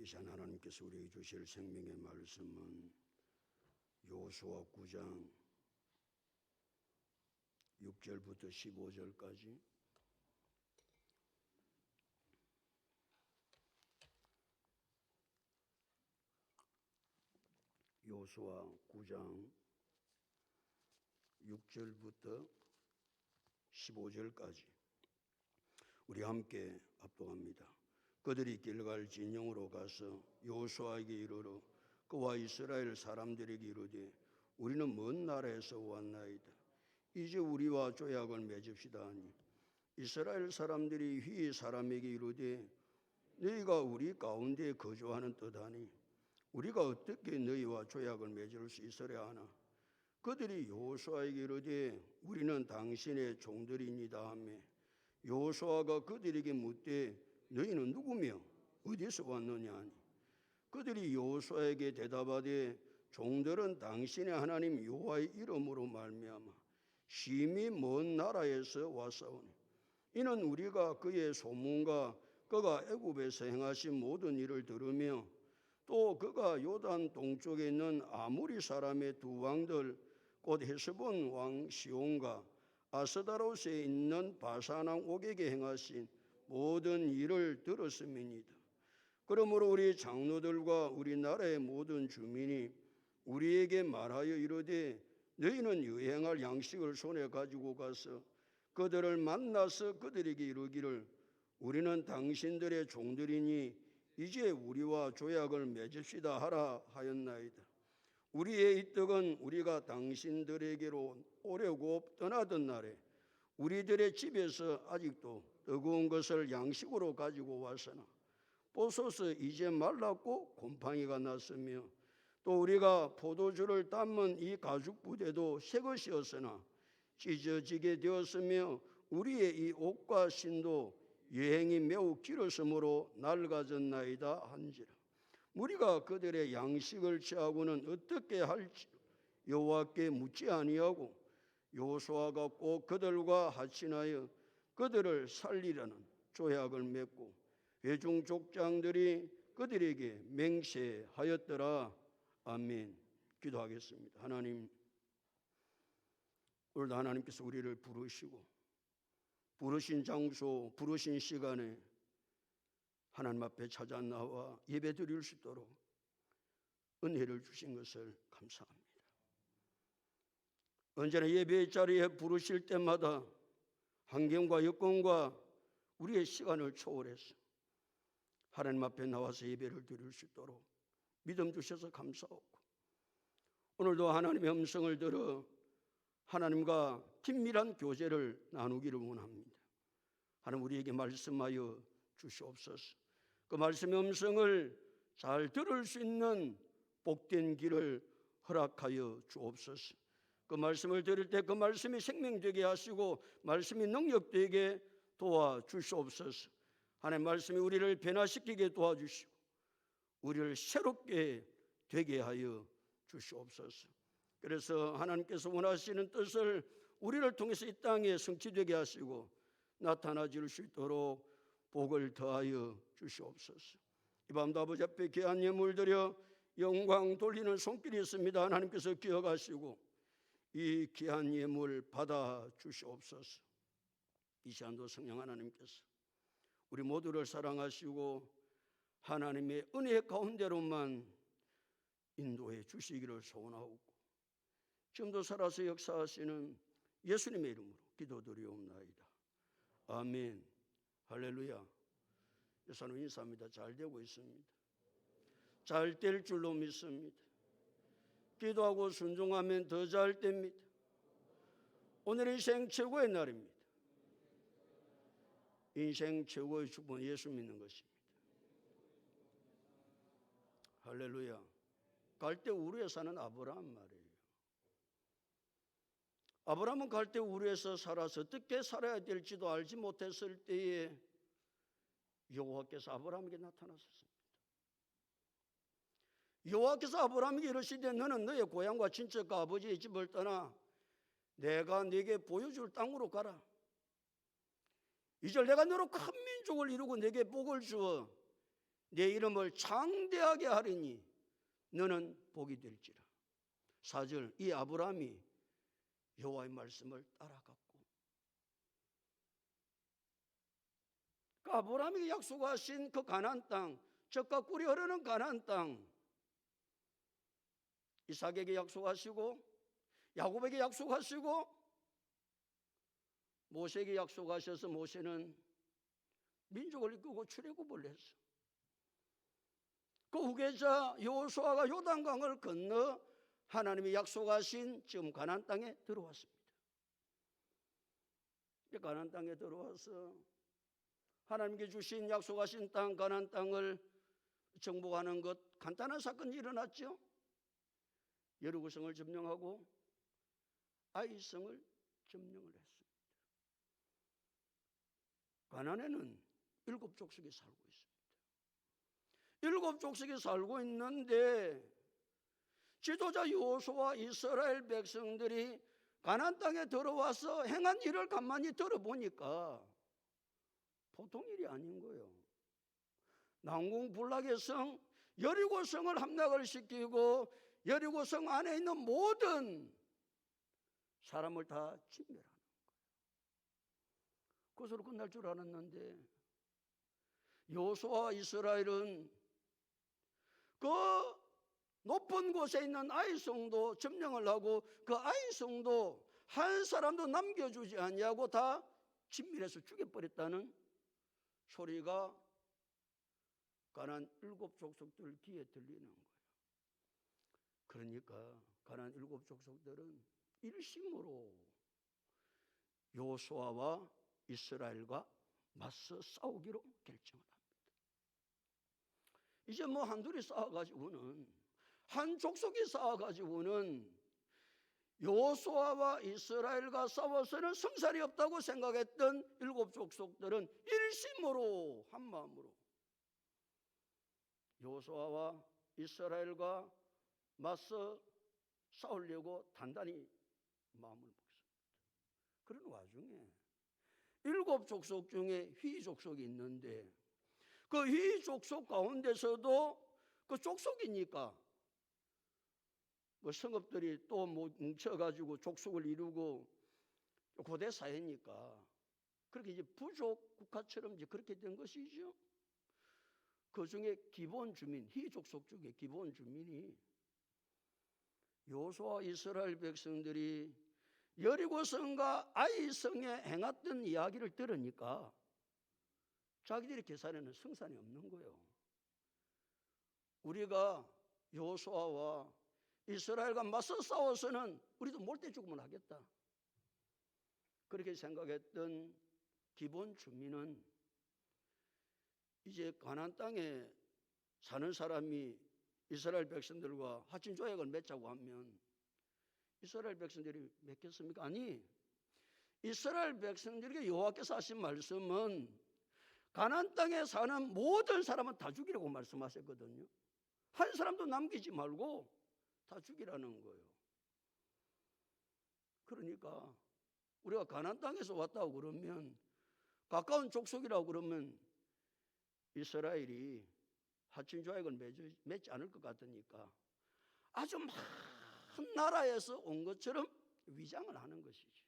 이 시간 하나님께서 우리에게 주실 생명의 말씀은 여호수아 9장 6절부터 15절까지 여호수아 9장 6절부터 15절까지 우리 함께 합독합니다. 그들이 길갈 진영으로 가서 여호수아에게 이르러 그와 이스라엘 사람들에게 이르되 우리는 먼 나라에서 왔나이다. 이제 우리와 조약을 맺읍시다 하니 이스라엘 사람들이 휘 사람에게 이르되 너희가 우리 가운데 거주하는 뜻하니 우리가 어떻게 너희와 조약을 맺을 수 있으랴 하나 그들이 여호수아에게 이르되 우리는 당신의 종들이니이다 하며 여호수아가 그들에게 묻되 너희는 누구며 어디서 왔느냐 하니 그들이 여호수아에게 대답하되 종들은 당신의 하나님 여호와의 이름으로 말미암아 심히 먼 나라에서 왔사오니 이는 우리가 그의 소문과 그가 애굽에서 행하신 모든 일을 들으며 또 그가 요단 동쪽에 있는 아모리 사람의 두 왕들 곧 헤스본 왕 시온과 아스다롯에 있는 바산 왕 옥에게 행하신 모든 일을 들었음이니이다. 그러므로 우리 장로들과 우리나라의 모든 주민이 우리에게 말하여 이르되 너희는 여행할 양식을 손에 가지고 가서 그들을 만나서 그들에게 이르기를 우리는 당신들의 종들이니 이제 우리와 조약을 맺읍시다 하라 하였나이다. 우리의 이 떡은 우리가 당신들에게로 오려고 떠나던 날에 우리들의 집에서 아직도 뜨거운 것을 양식으로 가지고 왔으나 보소서 이제 말랐고 곰팡이가 났으며 또 우리가 포도주를 담은 이 가죽 부대도 새 것이었으나 찢어지게 되었으며 우리의 이 옷과 신도 여행이 매우 길었으므로 낡아졌나이다 한지라. 우리가 그들의 양식을 취하고는 어떻게 할지 여호와께 묻지 아니하고 여호수아가 꼭 그들과 하친하여 그들을 살리라는 조약을 맺고 회중 족장들이 그들에게 맹세하였더라. 아멘. 기도하겠습니다. 하나님, 오늘도 하나님께서 우리를 부르시고 부르신 장소, 부르신 시간에 하나님 앞에 찾아 나와 예배 드릴 수 있도록 은혜를 주신 것을 감사합니다. 언제나 예배의 자리에 부르실 때마다 환경과 여건과 우리의 시간을 초월해서 하나님 앞에 나와서 예배를 드릴 수 있도록 믿음 주셔서 감사하고 오늘도 하나님의 음성을 들어 하나님과 긴밀한 교제를 나누기를 원합니다. 하나님 우리에게 말씀하여 주시옵소서. 그 말씀의 음성을 잘 들을 수 있는 복된 길을 허락하여 주옵소서. 그 말씀을 들을 때 그 말씀이 생명되게 하시고 말씀이 능력되게 도와주시옵소서. 하나님 말씀이 우리를 변화시키게 도와주시고 우리를 새롭게 되게 하여 주시옵소서. 그래서 하나님께서 원하시는 뜻을 우리를 통해서 이 땅에 성취되게 하시고 나타나 줄 수 있도록 복을 더하여 주시옵소서. 이 밤도 아버지 앞에 귀한 예물 드려 영광 돌리는 손길이 있습니다. 하나님께서 기억하시고 이 귀한 예물 받아 주시옵소서. 이 시간도 성령 하나님께서 우리 모두를 사랑하시고 하나님의 은혜 가운데로만 인도해 주시기를 소원하고 지금도 살아서 역사하시는 예수님의 이름으로 기도드리옵나이다. 아멘. 할렐루야. 예수님 인사합니다. 잘 되고 있습니다. 잘 될 줄로 믿습니다. 기도하고 순종하면 더 잘 됩니다. 오늘 인생 최고의 날입니다. 인생 최고의 축복은 예수 믿는 것입니다. 할렐루야. 갈대 우르에 사는 아브라함 말이에요. 아브라함은 갈대 우르에서 살아서 어떻게 살아야 될지도 알지 못했을 때에 여호와께서 아브라함에게 나타나셨습니다. 여호와께서 아브라함에게 이르시되 너는 너의 고향과 친척과 아버지의 집을 떠나 내가 네게 보여줄 땅으로 가라. 이제 내가 너로 큰 민족을 이루고 네게 복을 주어 내 이름을 창대하게 하리니 너는 복이 될지라. 4절, 이 아브라함이 여호와의 말씀을 따라갔고, 그 아브라함이 약속하신 그 가나안 땅, 젖과 꿀이 흐르는 가나안 땅, 이삭에게 약속하시고 야곱에게 약속하시고 모세에게 약속하셔서 모세는 민족을 이끌고 출애굽을 했어. 그 후계자 여호수아가 요단강을 건너 하나님이 약속하신 지금 가나안 땅에 들어왔습니다. 가나안 땅에 들어와서 하나님께 주신 약속하신 땅 가나안 땅을 정복하는 것, 간단한 사건이 일어났죠. 여리고성을 점령하고 아이성을 점령을 했습니다. 가나안에는 7족속이 살고 있습니다. 7족속이 살고 있는데 지도자 여호수아와 이스라엘 백성들이 가나안 땅에 들어와서 행한 일을 가만히 들어보니까 보통 일이 아닌 거예요. 난공불락의 성 여리고성을 함락을 시키고 여리고성 안에 있는 모든 사람을 다 진멸하는 거예요. 그것으로 끝날 줄 알았는데 여호수아와 이스라엘은 그 높은 곳에 있는 아이성도 점령을 하고 그 아이성도 한 사람도 남겨주지 아니하고 다 진멸해서 죽여버렸다는 소리가 가나안 7족속들 귀에 들리는 거예요. 그러니까 가나안 7족속들은 일심으로 여호수아와 이스라엘과 맞서 싸우기로 결정을 합니다. 이제 뭐 한둘이 싸워가지고는, 한 족속이 싸워가지고는 여호수아와 이스라엘과 싸워서는 성살이 없다고 생각했던 7족속들은 일심으로 한마음으로 여호수아와 이스라엘과 맞서 싸우려고 단단히 마음을 먹습니다. 그런 와중에 7족속 중에 휘족속이 있는데 그 휘족속 가운데서도 그 족속이니까 뭐 성읍들이 또 뭐 뭉쳐가지고 족속을 이루고 고대 사회니까 그렇게 이제 부족 국가처럼 이제 그렇게 된 것이죠. 그 중에 기본 주민, 휘족속 중에 기본 주민이 여호수아 이스라엘 백성들이 여리고성과 아이성에 행했던 이야기를 들으니까 자기들의 계산에는 승산이 없는 거예요. 우리가 여호수아와 이스라엘과 맞서 싸워서는 우리도 몰대 죽으면 하겠다. 그렇게 생각했던 기본 주민은 이제 가나안 땅에 사는 사람이 이스라엘 백성들과 하친 조약을 맺자고 하면 이스라엘 백성들이 맺겠습니까? 아니, 이스라엘 백성들에게 여호와께서 하신 말씀은 가나안 땅에 사는 모든 사람은 다 죽이라고 말씀하셨거든요. 한 사람도 남기지 말고 다 죽이라는 거예요. 그러니까 우리가 가나안 땅에서 왔다고 그러면, 가까운 족속이라고 그러면 이스라엘이 하친 조약을 맺지 않을 것 같으니까 아주 많은 나라에서 온 것처럼 위장을 하는 것이죠.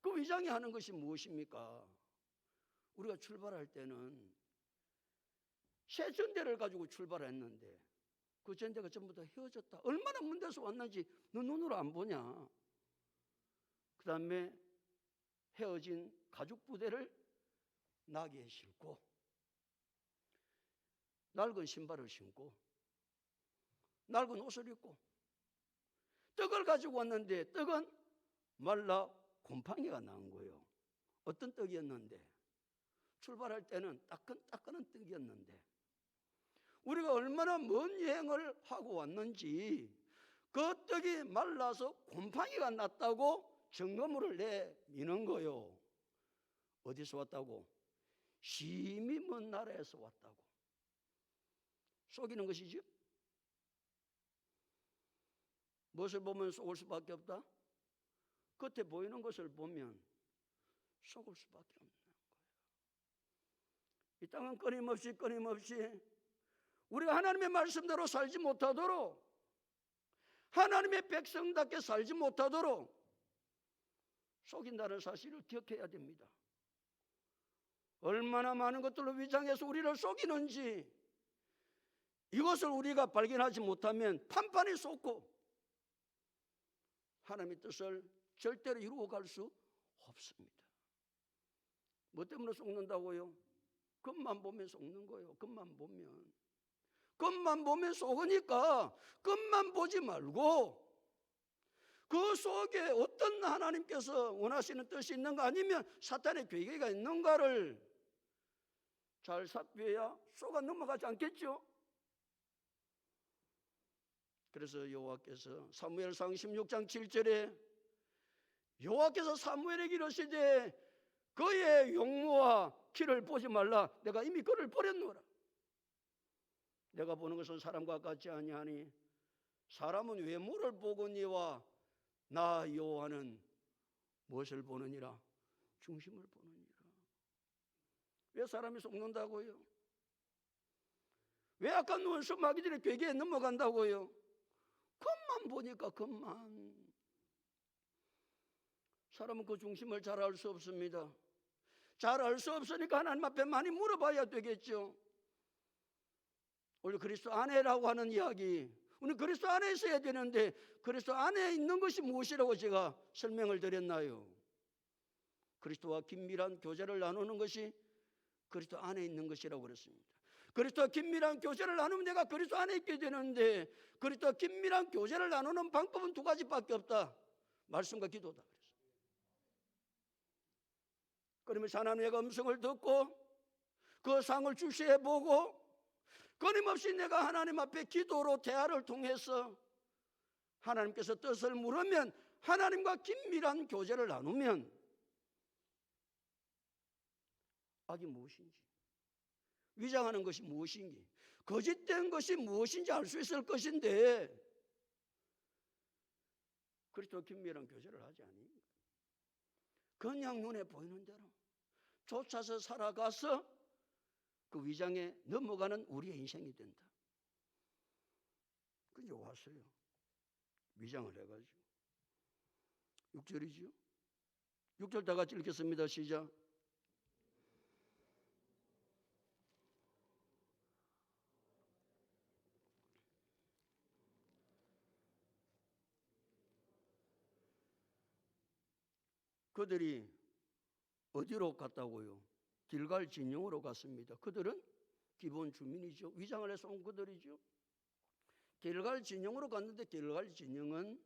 그 위장이 하는 것이 무엇입니까? 우리가 출발할 때는 새 전대를 가지고 출발했는데 그 전대가 전부 다 헤어졌다. 얼마나 먼 데서 왔는지 너 눈으로 안 보냐? 그 다음에 헤어진 가죽 부대를 나귀에 싣고 낡은 신발을 신고 낡은 옷을 입고 떡을 가지고 왔는데 떡은 말라 곰팡이가 난 거예요. 어떤 떡이었는데? 출발할 때는 따끈따끈한 떡이었는데 우리가 얼마나 먼 여행을 하고 왔는지 그 떡이 말라서 곰팡이가 났다고 증거물을 내미는 거예요. 어디서 왔다고? 심히 먼 나라에서 왔다고 속이는 것이죠. 무엇을 보면 속을 수밖에 없다? 겉에 보이는 것을 보면 속을 수밖에 없는 거예요. 이 땅은 끊임없이 우리가 하나님의 말씀대로 살지 못하도록, 하나님의 백성답게 살지 못하도록 속인다는 사실을 기억해야 됩니다. 얼마나 많은 것들로 위장해서 우리를 속이는지 이것을 우리가 발견하지 못하면 판판이 쏟고 하나님의 뜻을 절대로 이루어갈 수 없습니다. 뭐 때문에 속는다고요? 겉만 보면 속는 거예요. 겉만 보면 속으니까 겉만 보지 말고 그 속에 어떤 하나님께서 원하시는 뜻이 있는가, 아니면 사탄의 괴계가 있는가를 잘 살펴야 속아 넘어가지 않겠죠? 그래서 여호와께서 사무엘상 16장 7절에 여호와께서 사무엘에게 이르시되 그의 용모와 키를 보지 말라. 내가 이미 그를 버렸노라. 내가 보는 것은 사람과 같지 아니하니 사람은 외모를 보거니와 나 여호와는 무엇을 보느니라? 중심을 보느니라. 왜 사람이 속는다고요? 왜 악한 원수 마귀들의 괴계에 넘어간다고요? 겉만 보니까 겉만. 사람은 그 중심을 잘 알 수 없습니다. 잘 알 수 없으니까 하나님 앞에 많이 물어봐야 되겠죠. 우리 그리스도 안에라고 하는 이야기, 우리 그리스도 안에 있어야 되는데 그리스도 안에 있는 것이 무엇이라고 제가 설명을 드렸나요? 그리스도와 긴밀한 교제를 나누는 것이 그리스도 안에 있는 것이라고 그랬습니다. 그리스도와 긴밀한 교제를 나누면 내가 그리스도 안에 있게 되는데 그리스도와 긴밀한 교제를 나누는 방법은 두 가지밖에 없다. 말씀과 기도다. 그러면서 하나님의 음성을 듣고 그 상을 주시해 보고 끊임없이 내가 하나님 앞에 기도로 대화를 통해서 하나님께서 뜻을 물으면 하나님과 긴밀한 교제를 나누면 악이 무엇인지, 위장하는 것이 무엇인지, 거짓된 것이 무엇인지 알 수 있을 것인데 그리스도 긴밀한 교제를 하지 않으니 그냥 눈에 보이는 대로 쫓아서 살아가서 그 위장에 넘어가는 우리의 인생이 된다. 그 이제 왔어요. 위장을 해가지고 6절이죠. 6절 다 같이 읽겠습니다. 시작. 그들이 어디로 갔다고요? 길갈 진영으로 갔습니다. 그들은 기본 주민이죠. 위장을 해서 온 그들이죠. 길갈 진영으로 갔는데 길갈 진영은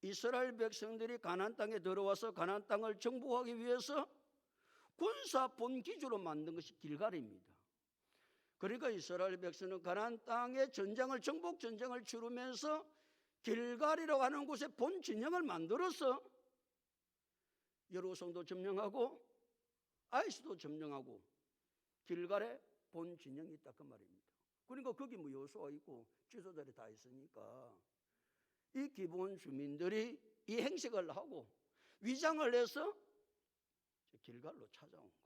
이스라엘 백성들이 가나안 땅에 들어와서 가나안 땅을 정복하기 위해서 군사 본기주로 만든 것이 길갈입니다. 그러니까 이스라엘 백성은 가나안 땅의 전쟁을 정복 전쟁을 치르면서 길갈이라고 하는 곳에 본 진영을 만들어서 여루성도 점령하고 아이스도 점령하고 길갈에 본 진영이 있다 그 말입니다. 그러니까 거기 뭐 여수가 있고 지도자들이 다 있으니까 이 기본 주민들이 이 행색을 하고 위장을 해서 길갈로 찾아온 거예요.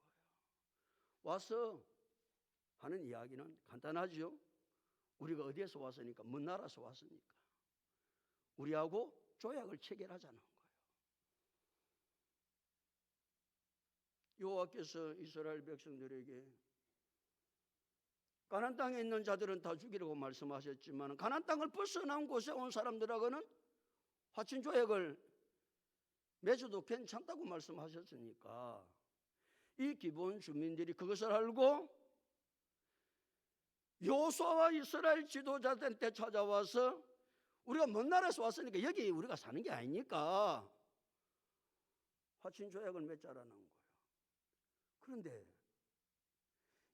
와서 하는 이야기는 간단하죠. 우리가 어디에서 왔으니까, 먼 나라에서 왔으니까 우리하고 조약을 체결하자는 거예요. 여호와께서 이스라엘 백성들에게 가나안 땅에 있는 자들은 다 죽이라고 말씀하셨지만 가나안 땅을 벗어난 곳에 온 사람들하고는 화친 조약을 맺어도 괜찮다고 말씀하셨으니까 이 기본 주민들이 그것을 알고 여호수아와 이스라엘 지도자들한테 찾아와서 우리가 먼 나라에서 왔으니까 여기 우리가 사는 게 아니니까 화친 조약을 맺자라는 거예요. 그런데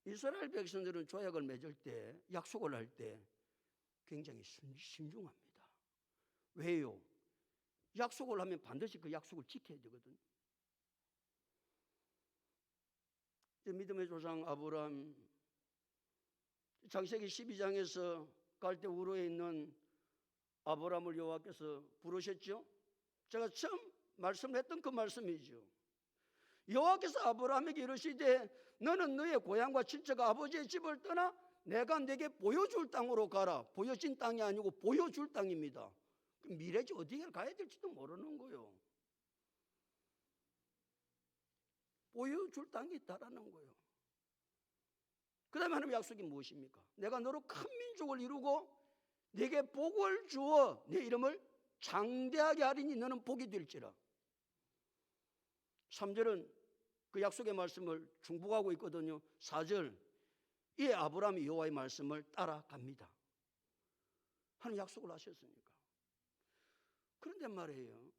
이스라엘 백성들은 조약을 맺을 때, 약속을 할 때 굉장히 신중합니다. 왜요? 약속을 하면 반드시 그 약속을 지켜야 되거든요. 믿음의 조상 아브라함, 창세기 12장에서 갈대 우르에 있는 아브라함을 여호와께서 부르셨죠. 제가 처음 말씀했던 그 말씀이죠. 여호와께서 아브라함에게 이르시되 너는 너의 고향과 친척 아버지의 집을 떠나 내가 내게 보여줄 땅으로 가라. 보여진 땅이 아니고 보여줄 땅입니다. 미래지 어디에 가야 될지도 모르는 거예요. 보여줄 땅이 있다라는 거예요. 그 다음에 하나님의 약속이 무엇입니까? 내가 너로 큰 민족을 이루고 내게 복을 주어 내 이름을 장대하게 하리니 너는 복이 될지라. 3절은 그 약속의 말씀을 중복하고 있거든요. 4절, 이에 아브라함이 여호와의 말씀을 따라갑니다. 하나님 약속을 하셨으니까. 그런데 말이에요,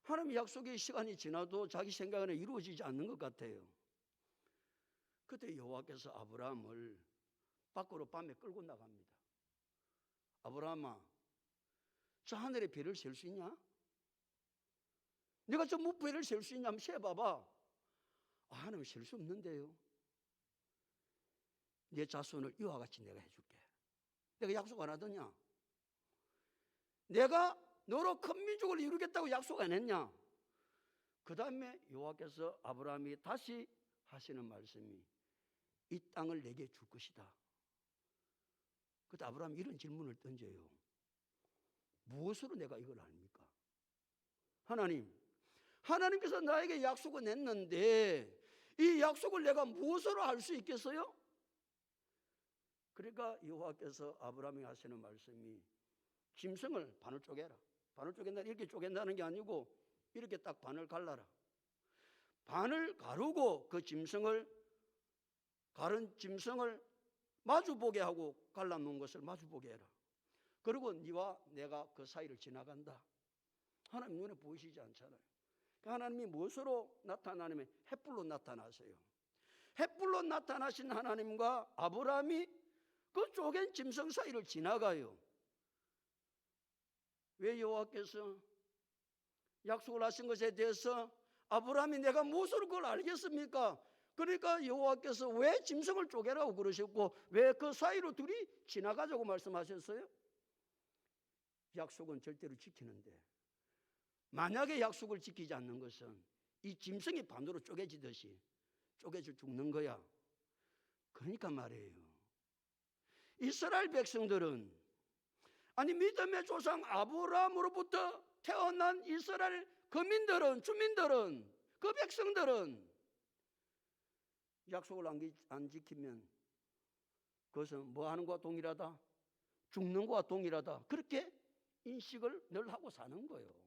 하나님의 약속의 시간이 지나도 자기 생각에는 이루어지지 않는 것 같아요. 그때 여호와께서 아브라함을 밖으로 밤에 끌고 나갑니다. 아브라함아, 저 하늘의 별을 셀 수 있냐? 네가 저 무별을 셀 수 있냐? 한번 세봐봐. 하나님 셀 수 없는데요. 내 자손을 이와 같이 내가 해줄게. 내가 약속 안 하더냐? 내가 너로 큰 민족을 이루겠다고 약속 안 했냐? 그 다음에 여호와께서 아브라함이 다시 하시는 말씀이 이 땅을 내게 줄 것이다. 그때 아브라함이 이런 질문을 던져요. 무엇으로 내가 이걸 압니까? 하나님께서 나에게 약속을 냈는데 이 약속을 내가 무엇으로 할 수 있겠어요? 그러니까 여호와께서 아브라함이 하시는 말씀이 짐승을 반을 쪼개라. 반을 쪼갠다, 이렇게 쪼갠다는 게 아니고 이렇게 딱 반을 갈라라. 반을 가르고 그 가른 짐승을 마주보게 하고 갈라놓은 것을 마주보게 해라. 그리고 네와 내가 그 사이를 지나간다. 하나님 눈에 보이시지 않잖아요. 하나님이 무엇으로 나타나냐면 햇불로 나타나세요. 햇불로 나타나신 하나님과 아브라함이 그 쪼갠 짐승 사이를 지나가요. 왜 여호와께서 약속을 하신 것에 대해서 아브라함이 내가 무엇으로 그걸 알겠습니까? 그러니까 여호와께서 왜 짐승을 쪼개라고 그러셨고 왜 그 사이로 둘이 지나가자고 말씀하셨어요? 약속은 절대로 지키는데 만약에 약속을 지키지 않는 것은 이 짐승이 반으로 쪼개지듯이 쪼개져 죽는 거야. 그러니까 말이에요, 이스라엘 백성들은, 아니 믿음의 조상 아브라함으로부터 태어난 이스라엘 주민들은, 그 백성들은 약속을 안 지키면 그것은 뭐 하는 것과 동일하다? 죽는 것과 동일하다. 그렇게 인식을 늘 하고 사는 거예요.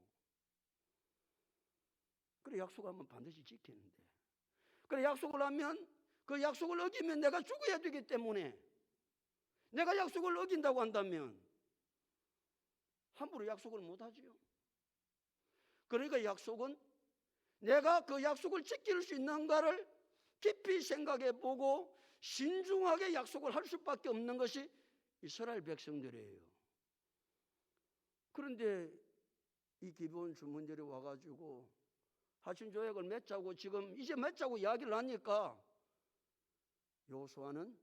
그래, 약속하면 반드시 지키는데, 그래 약속을 하면 그 약속을 어기면 내가 죽어야 되기 때문에 내가 약속을 어긴다고 한다면 함부로 약속을 못 하지요. 그러니까 약속은 내가 그 약속을 지킬 수 있는가를 깊이 생각해 보고 신중하게 약속을 할 수밖에 없는 것이 이스라엘 백성들이에요. 그런데 이 기브온 주민들이 와가지고 하신 조약을 맺자고 지금 이제 맺자고 이야기를 하니까 여호수아는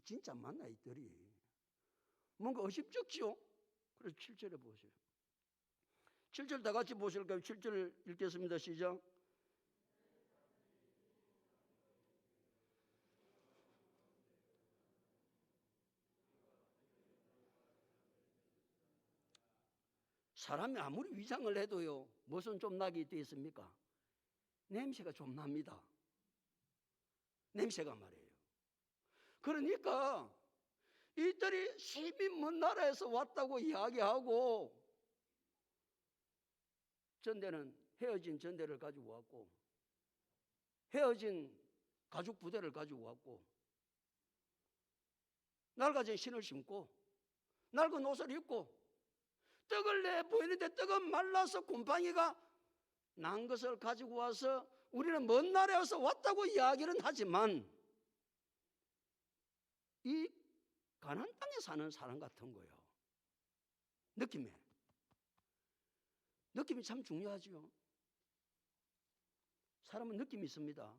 진짜 맞나 이들이 뭔가 의심쩍지요. 그래서 7절에 보세요. 7절 다 같이 보실까요? 7절 읽겠습니다. 시작. 사람이 아무리 위장을 해도요, 무슨 좀 나게 돼 있습니까? 냄새가 좀 납니다. 냄새가 말이에요. 그러니까 이들이 심히 먼 나라에서 왔다고 이야기하고 전대는 헤어진 전대를 가지고 왔고 헤어진 가죽 부대를 가지고 왔고 낡아진 신을 신고 낡은 옷을 입고 떡을 내 보이는데 떡은 말라서 곰팡이가 난 것을 가지고 와서 우리는 먼 나라에서 왔다고 이야기는 하지만 이 가나안 땅에 사는 사람 같은 거예요. 느낌이 참 중요하죠. 사람은 느낌이 있습니다.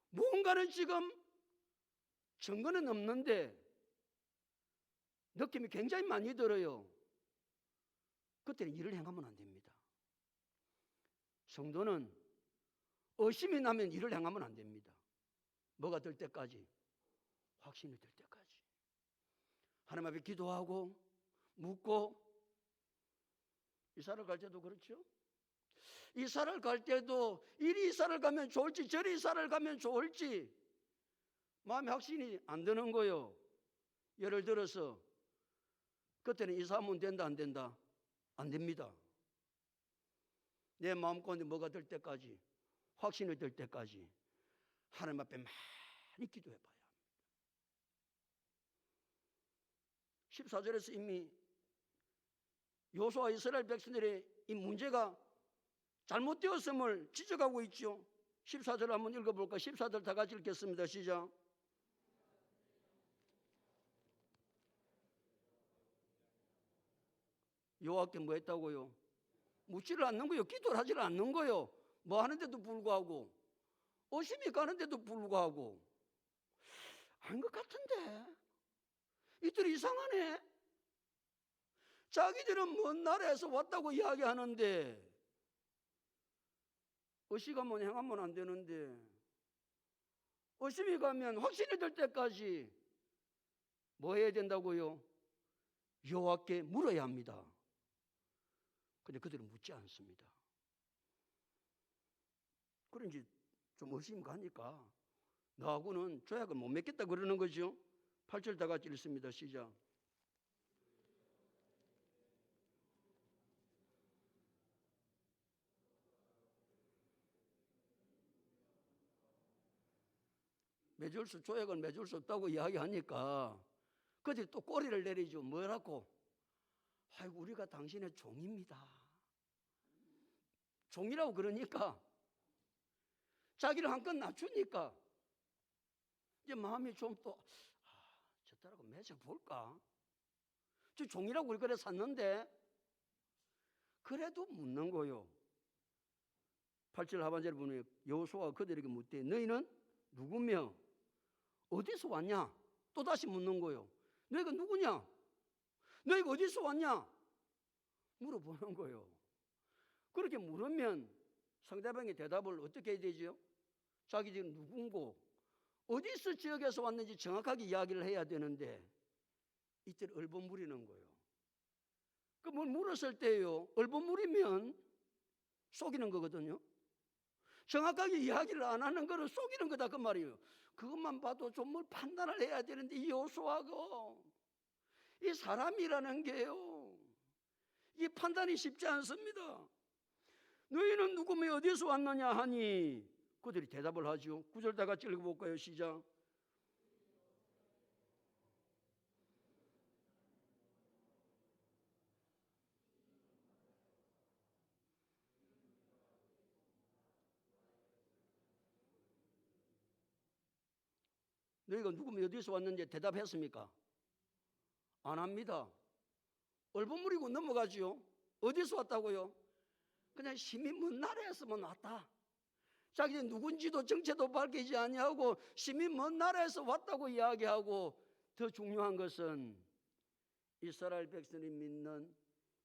무언가는 지금 증거는 없는데 느낌이 굉장히 많이 들어요. 그때는 일을 행하면 안 됩니다. 성도는 의심이 나면 일을 행하면 안 됩니다. 뭐가 될 때까지? 확신이 될 때까지. 하나님 앞에 기도하고 묻고. 이사를 갈 때도 그렇죠. 이사를 갈 때도 이리 이사를 가면 좋을지 저리 이사를 가면 좋을지 마음에 확신이 안 드는 거요. 예를 들어서 그때는 이사하면 된다 안 된다? 안 됩니다. 내 마음 가운데 뭐가 될 때까지, 확신이 될 때까지 하나님 앞에 많이 기도해 봐야 합니다. 14절에서 이미 여호수아와 이스라엘 백성들의 이 문제가 잘못되었음을 지적하고 있죠. 14절 한번 읽어볼까? 14절 다 같이 읽겠습니다. 시작. 여호와께 뭐 했다고요? 묻지를 않는 거요. 기도를 하지를 않는 거요. 뭐 하는데도 불구하고, 의심이 가는데도 불구하고. 아닌 것 같은데 이들이 이상하네. 자기들은 먼 나라에서 왔다고 이야기하는데 의식하면 행하면 안 되는데, 의심이 가면 확신이 될 때까지 뭐 해야 된다고요? 여호와께 물어야 합니다. 근데 그들은 묻지 않습니다. 그런지 좀 의심이 가니까 너하고는 조약을 못 맺겠다 그러는 거죠. 8절 다 같이 읽습니다. 시작. 조약을 맺을 수 없다고 이야기하니까 그들이 또 꼬리를 내리죠. 뭐라고? 아이고, 우리가 당신의 종입니다. 종이라고 그러니까 자기를 한껏 낮추니까 이제 마음이 좀 또 저따라고 맺어볼까? 저 종이라고 우리 그래 샀는데. 그래도 묻는 거요. 8절 하반절에 보면 여호수아가 그들에게 묻되 너희는 누구며 어디서 왔냐? 또다시 묻는 거요. 너희가 누구냐? 너희가 어디서 왔냐? 물어보는 거요. 그렇게 물으면 상대방의 대답을 어떻게 해야 되죠? 자기들이 누군고 어디서 지역에서 왔는지 정확하게 이야기를 해야 되는데 이때 얼버무리는 거예요. 그 뭘 물었을 때요, 얼버무리면 속이는 거거든요. 정확하게 이야기를 안 하는 거는 속이는 거다 그 말이에요. 그것만 봐도 좀 뭘 판단을 해야 되는데 이 여호수아가 이 사람이라는 게요, 이 판단이 쉽지 않습니다. 너희는 누구며 어디서 왔느냐 하니 그들이 대답을 하죠. 9절 다 같이 읽어볼까요? 시작. 너희가 누구며 어디서 왔는지 대답했습니까? 안 합니다. 얼버무리고 넘어가지요. 어디서 왔다고요? 그냥 심히 먼 나라에서만 왔다. 자기는 누군지도 정체도 밝히지 아니하고 심히 먼 나라에서 왔다고 이야기하고, 더 중요한 것은 이스라엘 백성이 믿는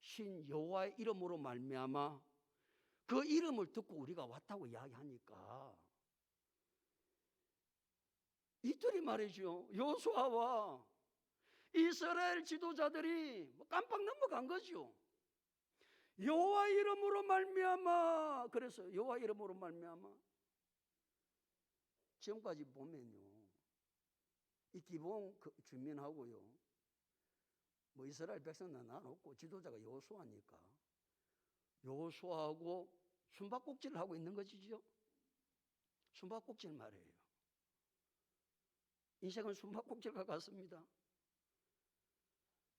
신 여호와의 이름으로 말미암아 그 이름을 듣고 우리가 왔다고 이야기하니까 이들이 말이죠, 여호수아와 이스라엘 지도자들이 깜빡 넘어간 거죠. 여호와 이름으로 말미암아. 그래서 여호와 이름으로 말미암아 지금까지 보면요, 이 기본 주민하고요 뭐 이스라엘 백성은 나눴고 지도자가 여호수아니까 여호수아하고 숨바꼭질을 하고 있는 것이죠. 숨바꼭질 말이에요. 인생은 숨바꼭질과 같습니다.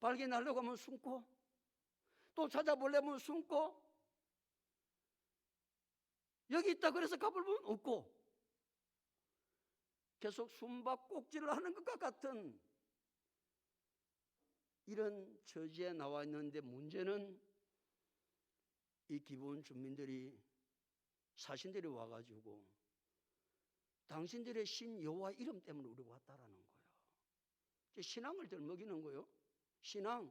발견하려고 하면 숨고, 또 찾아보려면 숨고, 여기 있다 그래서 가보면 없고, 계속 숨바꼭질을 하는 것과 같은 이런 처지에 나와 있는데, 문제는 이 기본 주민들이 사신들이 와가지고 당신들의 신 여호와 이름 때문에 우리가 왔다라는 거예요. 신앙을 들먹이는 거예요. 신앙.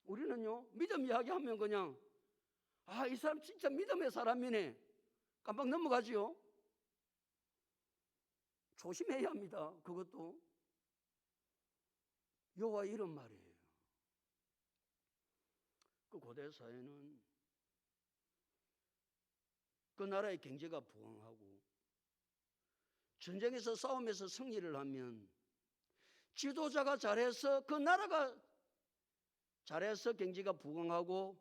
우리는요, 믿음 이야기하면 그냥 이 사람 진짜 믿음의 사람이네 깜빡 넘어가지요. 조심해야 합니다. 그것도 여호와 이런 말이에요. 그 고대 사회는 그 나라의 경제가 부강하고 전쟁에서 싸움에서 승리를 하면 지도자가 잘해서 그 나라가 잘해서 경제가 부강하고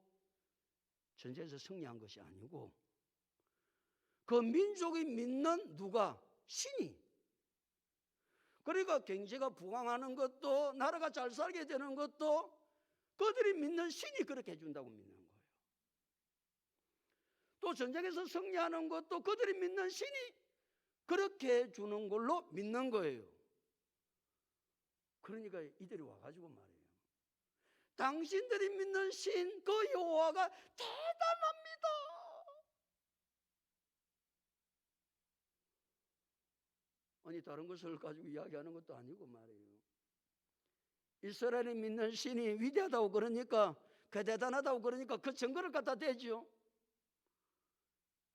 전쟁에서 승리한 것이 아니고 그 민족이 믿는 누가? 신이. 그러니까 경제가 부강하는 것도 나라가 잘 살게 되는 것도 그들이 믿는 신이 그렇게 해준다고 믿는 거예요. 또 전쟁에서 승리하는 것도 그들이 믿는 신이 그렇게 해주는 걸로 믿는 거예요. 그러니까 이들이 와가지고 말이에요. 당신들이 믿는 신 그 여호와가 대단합니다. 아니 다른 것을 가지고 이야기하는 것도 아니고 말이에요. 이스라엘이 믿는 신이 위대하다고 그러니까 그 대단하다고 그러니까 그 증거를 갖다 대죠.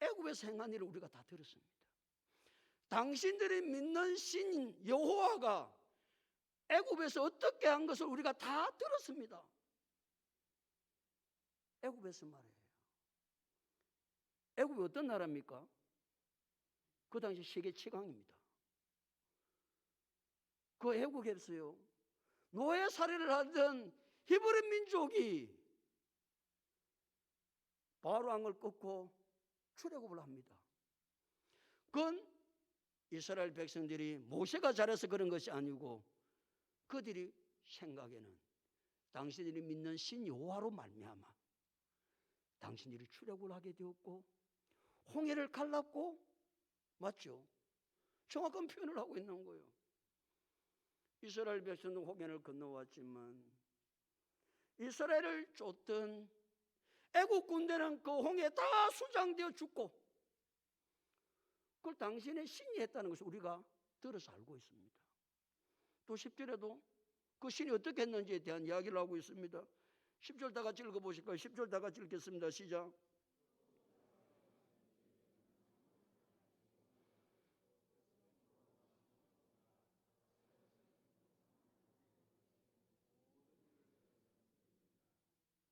애굽에서 행한 일을 우리가 다 들었습니다. 당신들이 믿는 신 여호와가 애굽에서 어떻게 한 것을 우리가 다 들었습니다. 애굽에서 말이에요. 애굽이 어떤 나라입니까? 그 당시 세계 최강입니다. 그 애국에서요 노예 살해를 하던 히브리 민족이 바로 왕을 꺾고 출애굽을 합니다. 그건 이스라엘 백성들이 모세가 잘해서 그런 것이 아니고 그들이 생각에는 당신들이 믿는 신 여호와로 말미암아 당신들이 출애굽을 하게 되었고 홍해를 갈랐고 맞죠? 정확한 표현을 하고 있는 거예요. 이스라엘 백성은 홍해를 건너왔지만 이스라엘을 쫓던 애국 군대는 그 홍해에 다 수장되어 죽고 그걸 당신의 신이 했다는 것을 우리가 들어서 알고 있습니다. 또 10절에도 그 신이 어떻게 했는지에 대한 이야기를 하고 있습니다. 10절 다 같이 읽어보실까요? 10절 다 같이 읽겠습니다. 시작.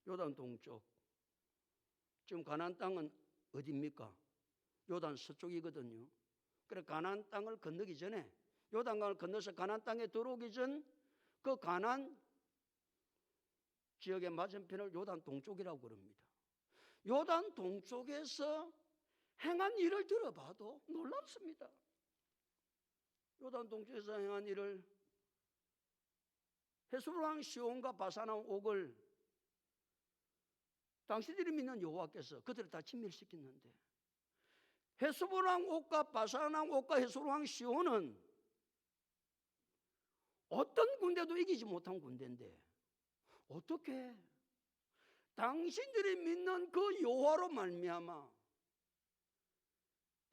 요단 동쪽. 지금 가나안 땅은 어디입니까? 요단 서쪽이거든요. 그래 가나안 땅을 건너기 전에 요단강을 건너서 가나안 땅에 들어오기 전 그 가나안 지역의 맞은편을 요단 동쪽이라고 그럽니다. 요단 동쪽에서 행한 일을 들어봐도 놀랍습니다. 요단 동쪽에서 행한 일을 헤스본 왕 시온과 바사나 옥을 당신들이 믿는 여호와께서 그들을 다 진멸시켰는데 헤스본 왕 옥과 바산 왕 옥과 헤스본 왕 시온은 어떤 군대도 이기지 못한 군대인데 어떻게 당신들이 믿는 그 여호와로 말미암아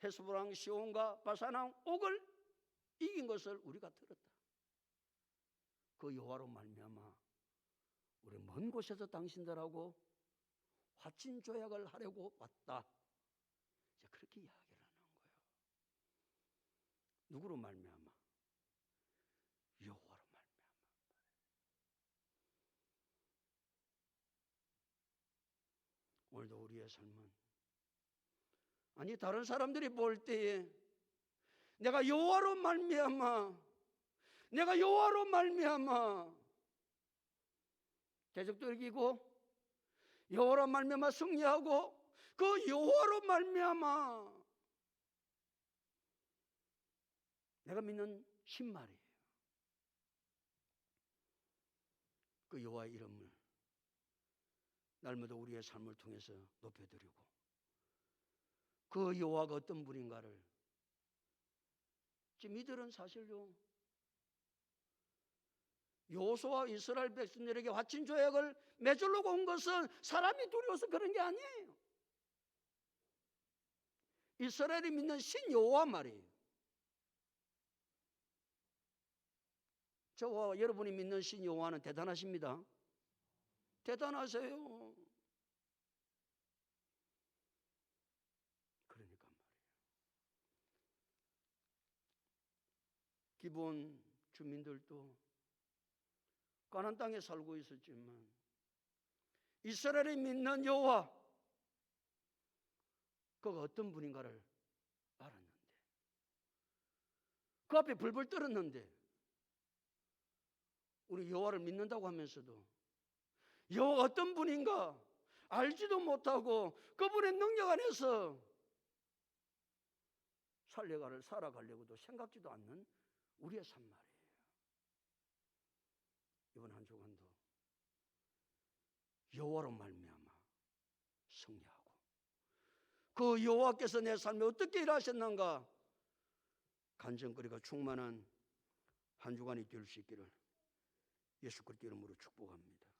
헤스본 왕 시온과 바산 왕 옥을 이긴 것을 우리가 들었다. 그 여호와로 말미암아 우리 먼 곳에서 당신들하고 화친 조약을 하려고 왔다. 이제 그렇게 이야기를 하는 거예요. 누구로 말미암아? 여호와로 말미암아. 오늘도 우리의 삶은 아니 다른 사람들이 볼 때에 내가 여호와로 말미암아 내가 여호와로 말미암아 대적도 이기고 여호와로 말미암아 승리하고 그 여호와로 말미암아 내가 믿는 신말이에요. 그 여호와의 이름을 날마다 우리의 삶을 통해서 높여드리고 그 여호와가 어떤 분인가를 지금 이들은 사실요 여호수아와 이스라엘 백성들에게 화친 조약을 맺으려고 온 것은 사람이 두려워서 그런 게 아니에요. 이스라엘이 믿는 신 여호와 말이에요. 저와 여러분이 믿는 신 여호와는 대단하십니다. 대단하세요. 그러니까 말이에요. 기본 주민들도 가나안 땅에 살고 있었지만 이스라엘이 믿는 여호와, 그가 어떤 분인가를 알았는데, 그 앞에 벌벌 떨었는데, 우리 여호와를 믿는다고 하면서도 여호와가 어떤 분인가 알지도 못하고 그분의 능력 안에서 살아가려고도 생각지도 않는 우리의 삶 말이에요. 이번 한 주간도 여호와로 말미암아 승리하고, 그 여호와께서 내 삶에 어떻게 일하셨는가 간증거리가 충만한 한 주간이 될 수 있기를 예수 그리스도 이름으로 축복합니다.